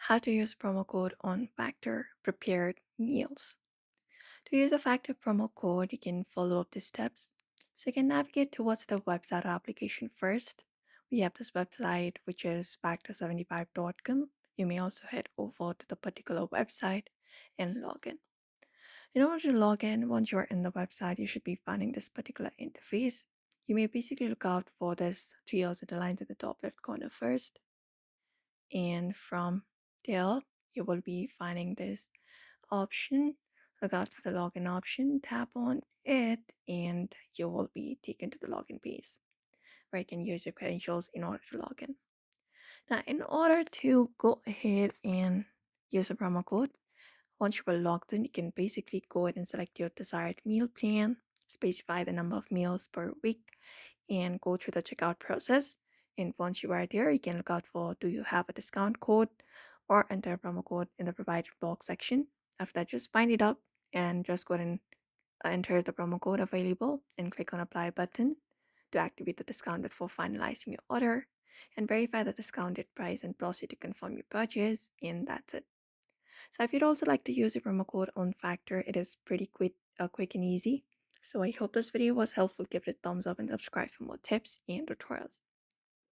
How to use promo code on Factor prepared meals. To use a Factor promo code, you can follow up the steps. So you can navigate towards the website or application first. We have this website which is factor75.com. You may also head over to the particular website and log in. In order to log in, once you're in the website, you should be finding this particular interface. You may basically look out for this three horizontal lines at the top left corner first, and from there you will be finding this option. Look out for the login option, tap on it, and you will be taken to the login page where you can use your credentials in order to log in. Now, in order to go ahead and use a promo code, once you are logged in, you can basically go ahead and select your desired meal plan, specify the number of meals per week, and go through the checkout process. And once you are there, you can look out for do you have a discount code or enter a promo code in the provided box section. After that, just find it up and just go ahead and enter the promo code available and click on apply button to activate the discount before finalizing your order and verify the discounted price and proceed to confirm your purchase, and that's it. So if you'd also like to use the promo code on Factor, it is pretty quick and easy. So I hope this video was helpful. Give it a thumbs up and subscribe for more tips and tutorials.